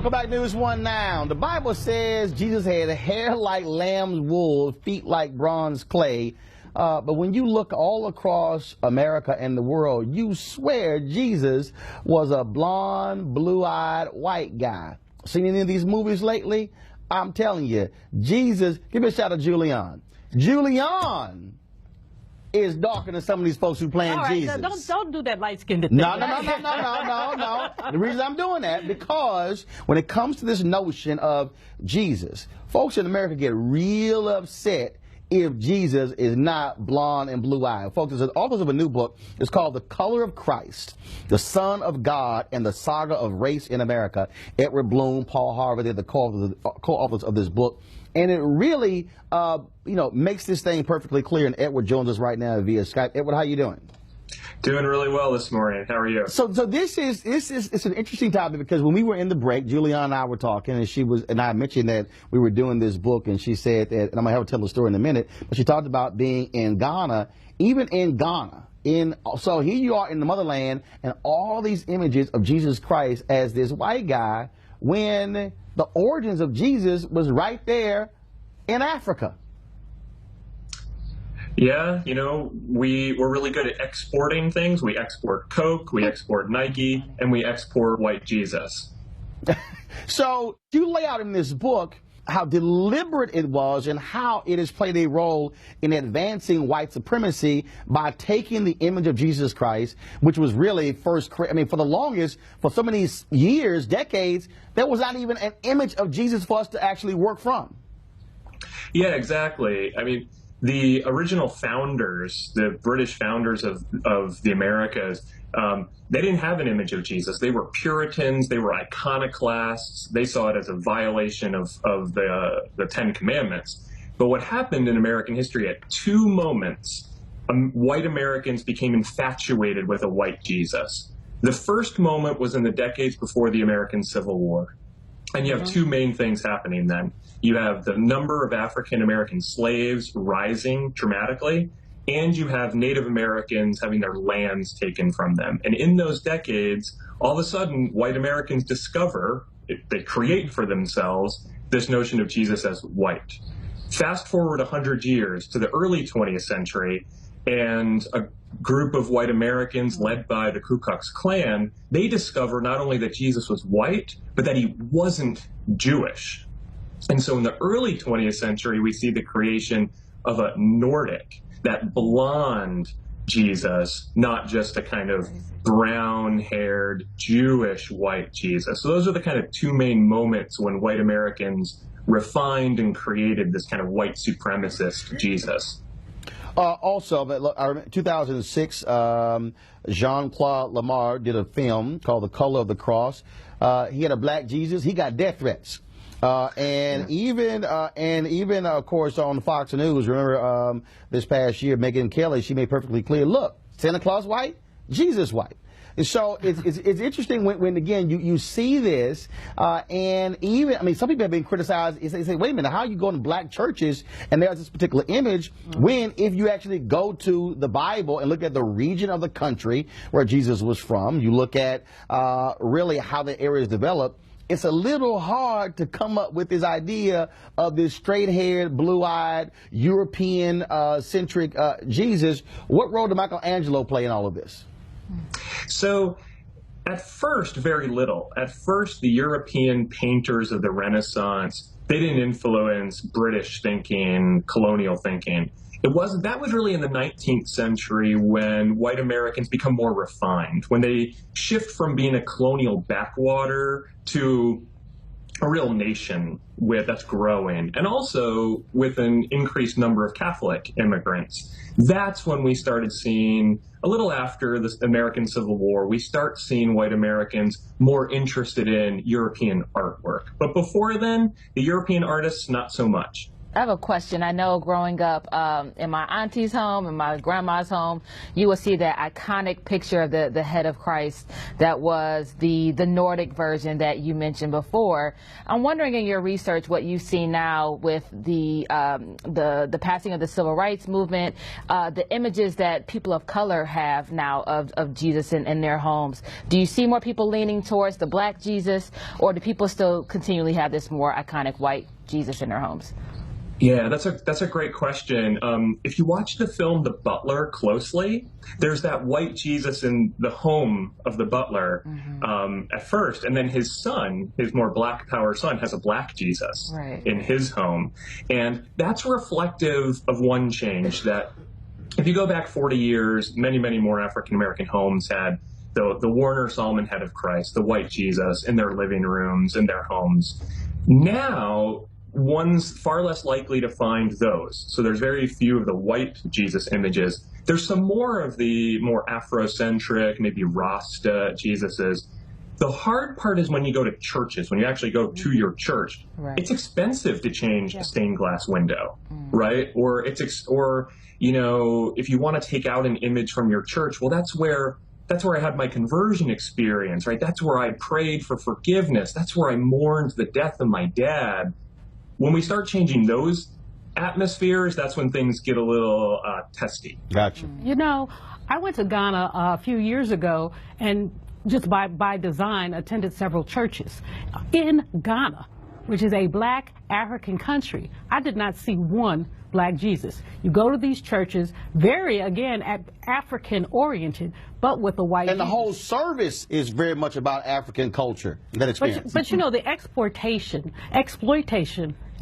Welcome back to News One Now. The Bible says Jesus had hair like lamb's wool, feet like bronze clay. But when you look all across America and the world, you swear Jesus was a blonde, blue-eyed, white guy. Seen any of these movies lately? I'm telling you, Jesus, give me a shout out to Julian. Julian is darker than some of these folks who playing all right, Jesus. Don't do that light-skinned thing. No. The reason I'm doing that, because when it comes to this notion of Jesus, folks in America get real upset if Jesus is not blonde and blue-eyed. Folks, there's an author of a new book. It's called The Color of Christ, the Son of God, and the Saga of Race in America. Edward Bloom, Paul Harvey, they're the co-authors of this book. And it really, makes this thing perfectly clear. And Edward joins us right now via Skype. Edward, how you doing? Doing really well this morning. How are you? So this is it's an interesting topic, because when we were in the break, Juliana and I were talking, and I mentioned that we were doing this book, and she said that, and I'm gonna have her tell the story in a minute, but she talked about being in Ghana, even in Ghana. So here you are in the motherland, and all these images of Jesus Christ as this white guy, when the origins of Jesus was right there in Africa. Yeah, we're really good at exporting things. We export Coke, we export Nike, and we export white Jesus. So you lay out in this book how deliberate it was and how it has played a role in advancing white supremacy by taking the image of Jesus Christ, which was really for the longest, for so many years, decades, there was not even an image of Jesus for us to actually work from. Yeah, exactly. The original founders, the British founders of the Americas, they didn't have an image of Jesus. They were Puritans. They were iconoclasts. They saw it as a violation of the Ten Commandments. But what happened in American history, at two moments, white Americans became infatuated with a white Jesus. The first moment was in the decades before the American Civil War. And you have two main things happening then. You have the number of African-American slaves rising dramatically, and you have Native Americans having their lands taken from them. And in those decades, all of a sudden, white Americans discover, they create for themselves this notion of Jesus as white. Fast forward 100 years to the early 20th century, and a group of white Americans led by the Ku Klux Klan, they discover not only that Jesus was white, but that he wasn't Jewish. And so in the early 20th century, we see the creation of a Nordic, that blonde Jesus, not just a kind of brown-haired Jewish white Jesus. So those are the kind of two main moments when white Americans refined and created this kind of white supremacist Jesus. Also, I remember 2006, Jean-Claude Lamar did a film called The Color of the Cross. He had a black Jesus. He got death threats. Even of course on Fox News, remember this past year, Megyn Kelly, she made perfectly clear, look, Santa Claus white, Jesus white. And so it's interesting when again you see this, and even some people have been criticized. They say, wait a minute, how are you going to black churches and there's this particular image when if you actually go to the Bible and look at the region of the country where Jesus was from, you look at really how the area is developed. It's a little hard to come up with this idea of this straight-haired, blue-eyed, European-centric Jesus. What role did Michelangelo play in all of this? So at first, very little. At first, the European painters of the Renaissance, they didn't influence British thinking, colonial thinking. That was really in the 19th century when white Americans become more refined, when they shift from being a colonial backwater to a real nation that's growing, and also with an increased number of Catholic immigrants. That's when we started seeing, a little after the American Civil War, we start seeing white Americans more interested in European artwork. But before then, the European artists, not so much. have a question. I know growing up in my auntie's home, in my grandma's home, you will see that iconic picture of the head of Christ that was the Nordic version that you mentioned before. I'm wondering in your research what you see now with the passing of the civil rights movement, the images that people of color have now of Jesus in their homes. Do you see more people leaning towards the black Jesus, or do people still continually have this more iconic white Jesus in their homes? Yeah, that's a great question. If you watch the film The Butler closely, there's that white Jesus in the home of the butler at first, and then his son, his more black power son, has a black Jesus in his home. And that's reflective of one change, that if you go back 40 years, many, many more African-American homes had the Warner Solomon head of Christ, the white Jesus, in their living rooms, in their homes. Now, one's far less likely to find those. So there's very few of the white Jesus images. There's some more of the more Afrocentric, maybe Rasta Jesuses. The hard part is when you go to churches, when you actually go to your church, it's expensive to change a stained glass window, right? Or you know, if you want to take out an image from your church, well, that's where I had my conversion experience, right? That's where I prayed for forgiveness. That's where I mourned the death of my dad. When we start changing those atmospheres, that's when things get a little testy. Gotcha. You know, I went to Ghana a few years ago and just by design attended several churches. In Ghana, which is a black African country, I did not see one black Jesus. You go to these churches, very, again, African oriented, but with a white And the Jesus. whole service is very much about African culture, that experience. But you know, the exploitation,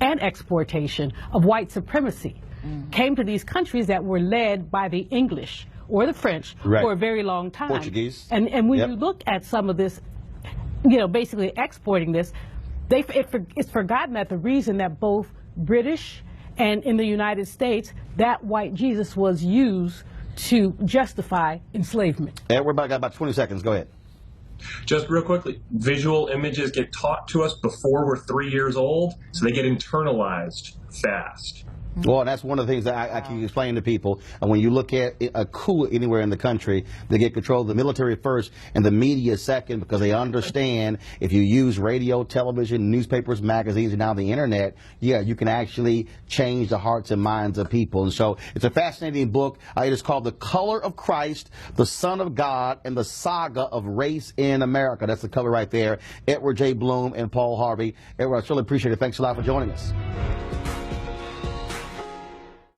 and exportation of white supremacy came to these countries that were led by the English or the French for a very long time. Portuguese. And when you look at some of this, you know, basically exporting this, it's forgotten that the reason that both British and in the United States, that white Jesus was used to justify enslavement. We're got about 20 seconds. Go ahead. Just real quickly, visual images get taught to us before we're 3 years old, so they get internalized fast. Well, that's one of the things that I can explain to people. And when you look at a coup anywhere in the country, they get control of the military first and the media second, because they understand if you use radio, television, newspapers, magazines, and now the internet, yeah, you can actually change the hearts and minds of people. And so it's a fascinating book. It is called The Color of Christ, the Son of God, and the Saga of Race in America. That's the cover right there. Edward J. Bloom and Paul Harvey. Edward, I really appreciate it. Thanks a lot for joining us.